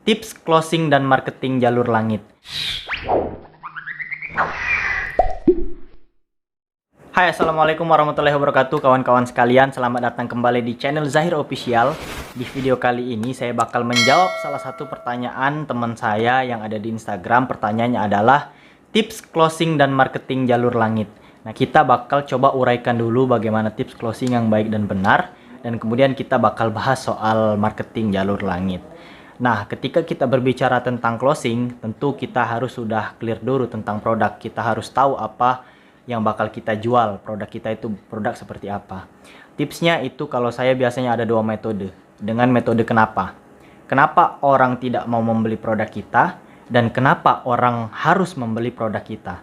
Tips closing dan marketing jalur langit. Hai, assalamualaikum warahmatullahi wabarakatuh kawan-kawan sekalian. Selamat datang kembali di channel Zahir Official. Di video kali ini saya bakal menjawab salah satu pertanyaan teman saya yang ada di Instagram. Pertanyaannya adalah tips closing dan marketing jalur langit. Nah, kita bakal coba uraikan dulu bagaimana tips closing yang baik dan benar, dan kemudian kita bakal bahas soal marketing jalur langit. Nah, ketika kita berbicara tentang closing, tentu kita harus sudah clear dulu tentang produk. Kita harus tahu apa yang bakal kita jual. Produk kita itu produk seperti apa. Tipsnya itu kalau saya biasanya ada dua metode. Dengan metode kenapa? Kenapa orang tidak mau membeli produk kita, dan kenapa orang harus membeli produk kita.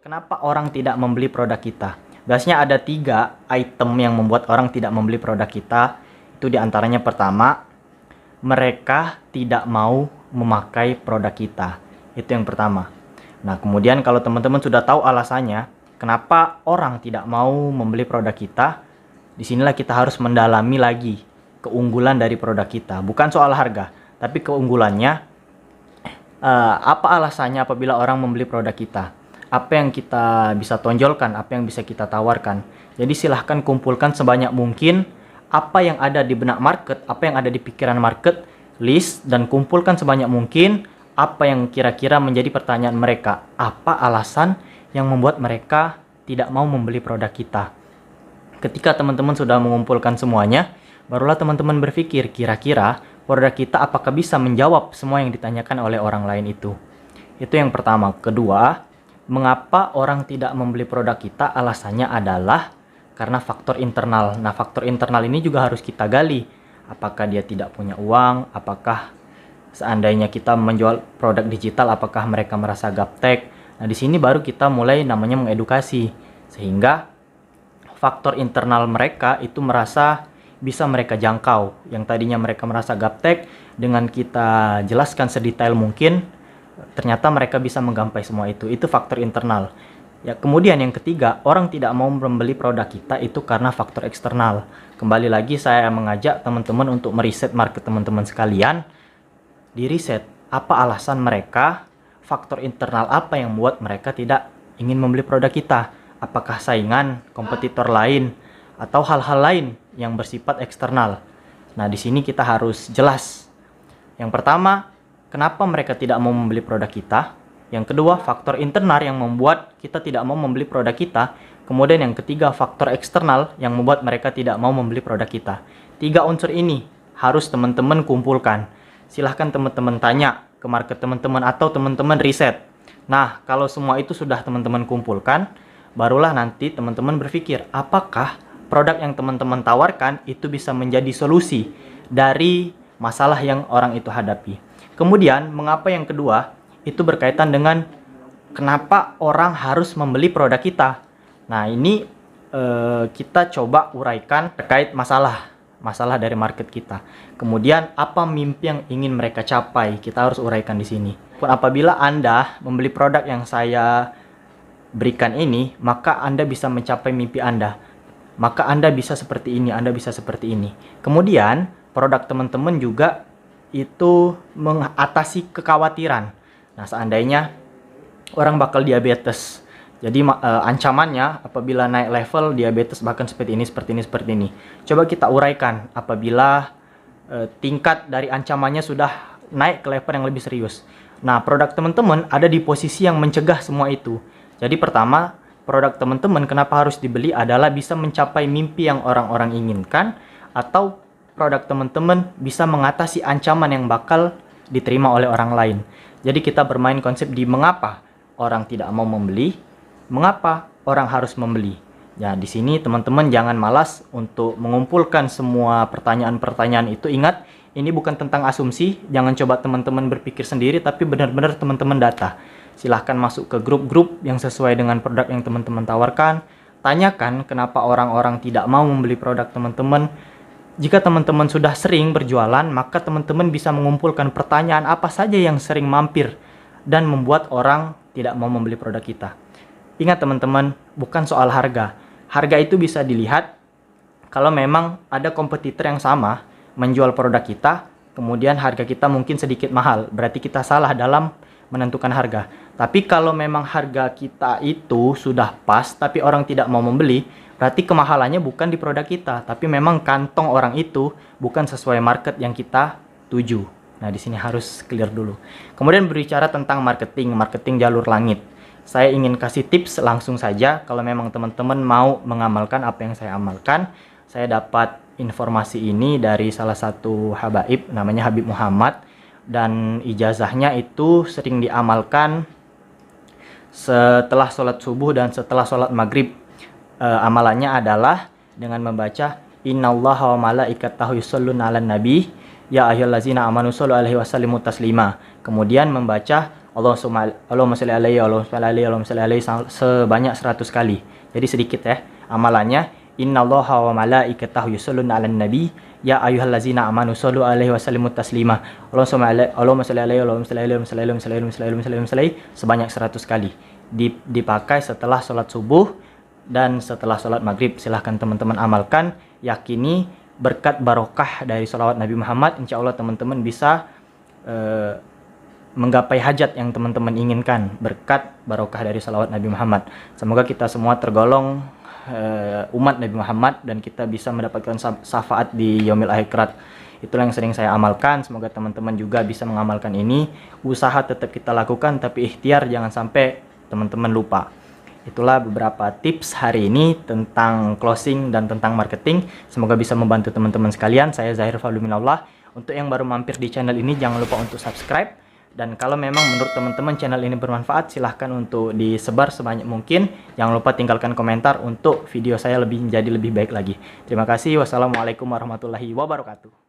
Kenapa orang tidak membeli produk kita? Biasanya ada 3 item yang membuat orang tidak membeli produk kita. Itu diantaranya pertama, mereka tidak mau memakai produk kita. Itu yang pertama. Nah, kemudian kalau teman-teman sudah tahu alasannya, kenapa orang tidak mau membeli produk kita, disinilah kita harus mendalami lagi keunggulan dari produk kita. Bukan soal harga, tapi keunggulannya. Apa alasannya apabila orang membeli produk kita? Apa yang kita bisa tonjolkan, apa yang bisa kita tawarkan. Jadi silahkan kumpulkan sebanyak mungkin apa yang ada di benak market, apa yang ada di pikiran market, list, dan kumpulkan sebanyak mungkin apa yang kira-kira menjadi pertanyaan mereka. Apa alasan yang membuat mereka tidak mau membeli produk kita. Ketika teman-teman sudah mengumpulkan semuanya, barulah teman-teman berpikir kira-kira produk kita apakah bisa menjawab semua yang ditanyakan oleh orang lain itu. Itu yang pertama. Kedua, mengapa orang tidak membeli produk kita? Alasannya adalah karena faktor internal. Nah, faktor internal ini juga harus kita gali. Apakah dia tidak punya uang? Apakah seandainya kita menjual produk digital, apakah mereka merasa gaptek? Nah, di sini baru kita mulai namanya mengedukasi. Sehingga faktor internal mereka itu merasa bisa mereka jangkau. Yang tadinya mereka merasa gaptek, dengan kita jelaskan sedetail mungkin, ternyata mereka bisa menggapai semua itu. Itu faktor internal. Ya, kemudian yang ketiga, orang tidak mau membeli produk kita itu karena faktor eksternal. Kembali lagi saya mengajak teman-teman untuk meriset market teman-teman sekalian. Di riset, apa alasan mereka, faktor internal apa yang membuat mereka tidak ingin membeli produk kita. Apakah saingan, kompetitor lain, atau hal-hal lain yang bersifat eksternal. Nah, di sini kita harus jelas. Yang pertama, kenapa mereka tidak mau membeli produk kita? Yang kedua, faktor internal yang membuat kita tidak mau membeli produk kita. Kemudian yang ketiga, faktor eksternal yang membuat mereka tidak mau membeli produk kita. 3 unsur ini harus teman-teman kumpulkan. Silahkan teman-teman tanya ke market teman-teman atau teman-teman riset. Nah, kalau semua itu sudah teman-teman kumpulkan, barulah nanti teman-teman berpikir, apakah produk yang teman-teman tawarkan itu bisa menjadi solusi dari masalah yang orang itu hadapi. Kemudian, mengapa yang kedua, itu berkaitan dengan kenapa orang harus membeli produk kita. Nah, ini kita coba uraikan terkait masalah dari market kita. Kemudian, apa mimpi yang ingin mereka capai, kita harus uraikan di sini. Apabila Anda membeli produk yang saya berikan ini, maka Anda bisa mencapai mimpi Anda. Maka Anda bisa seperti ini, Anda bisa seperti ini. Kemudian, produk teman-teman juga itu mengatasi kekhawatiran. Nah, seandainya orang bakal diabetes, jadi ancamannya apabila naik level diabetes bahkan seperti ini. Coba kita uraikan apabila tingkat dari ancamannya sudah naik ke level yang lebih serius. Nah, produk teman-teman ada di posisi yang mencegah semua itu. Jadi pertama, produk teman-teman kenapa harus dibeli adalah bisa mencapai mimpi yang orang-orang inginkan, atau produk teman-teman bisa mengatasi ancaman yang bakal diterima oleh orang lain. Jadi kita bermain konsep di mengapa orang tidak mau membeli, mengapa orang harus membeli. Ya, di sini teman-teman jangan malas untuk mengumpulkan semua pertanyaan-pertanyaan itu. Ingat, ini bukan tentang asumsi, jangan coba teman-teman berpikir sendiri, tapi benar-benar teman-teman data. Silahkan masuk ke grup-grup yang sesuai dengan produk yang teman-teman tawarkan. Tanyakan kenapa orang-orang tidak mau membeli produk teman-teman. Jika teman-teman sudah sering berjualan, maka teman-teman bisa mengumpulkan pertanyaan apa saja yang sering mampir dan membuat orang tidak mau membeli produk kita. Ingat teman-teman, bukan soal harga. Harga itu bisa dilihat kalau memang ada kompetitor yang sama menjual produk kita, kemudian harga kita mungkin sedikit mahal, berarti kita salah dalam menentukan harga. Tapi kalau memang harga kita itu sudah pas, tapi orang tidak mau membeli, berarti kemahalannya bukan di produk kita, tapi memang kantong orang itu bukan sesuai market yang kita tuju. Nah, di sini harus clear dulu. Kemudian berbicara tentang marketing jalur langit. Saya ingin kasih tips langsung saja kalau memang teman-teman mau mengamalkan apa yang saya amalkan. Saya dapat informasi ini dari salah satu habaib namanya Habib Muhammad, dan ijazahnya itu sering diamalkan setelah sholat subuh dan setelah sholat maghrib. Amalannya adalah dengan membaca innallaha wa malaikatahu yusholluna 'alan nabi ya ayyuhallazina amanu shollu alaihi wasallimu taslima. Kemudian membaca Allahumma sholli alaihi Allahumma sholli alaihi sebanyak 100 kali. Jadi sedikit ya amalannya. Innallaha wa malaikatahu yusholluna 'alan nabi ya ayyuhallazina amanu shollu alaihi wasallimu taslima. Allahumma sholli alaihi Allahumma sholli alaihi sebanyak 100 kali. Dipakai setelah sholat subuh dan setelah sholat maghrib. Silahkan teman-teman amalkan. Yakini berkat barokah dari sholawat Nabi Muhammad, insya Allah teman-teman bisa menggapai hajat yang teman-teman inginkan berkat barokah dari sholawat Nabi Muhammad. Semoga kita semua tergolong umat Nabi Muhammad dan kita bisa mendapatkan syafaat di yaumil akhirat. Itulah yang sering saya amalkan. Semoga teman-teman juga bisa mengamalkan ini. Usaha tetap kita lakukan, tapi ikhtiar jangan sampai teman-teman lupa. Itulah beberapa tips hari ini tentang closing dan tentang marketing. Semoga bisa membantu teman-teman sekalian. Saya Zahir Fadlu Minallah. Untuk yang baru mampir di channel ini, jangan lupa untuk subscribe. Dan kalau memang menurut teman-teman channel ini bermanfaat, silahkan untuk disebar sebanyak mungkin. Jangan lupa tinggalkan komentar untuk video saya menjadi lebih baik lagi. Terima kasih. Wassalamualaikum warahmatullahi wabarakatuh.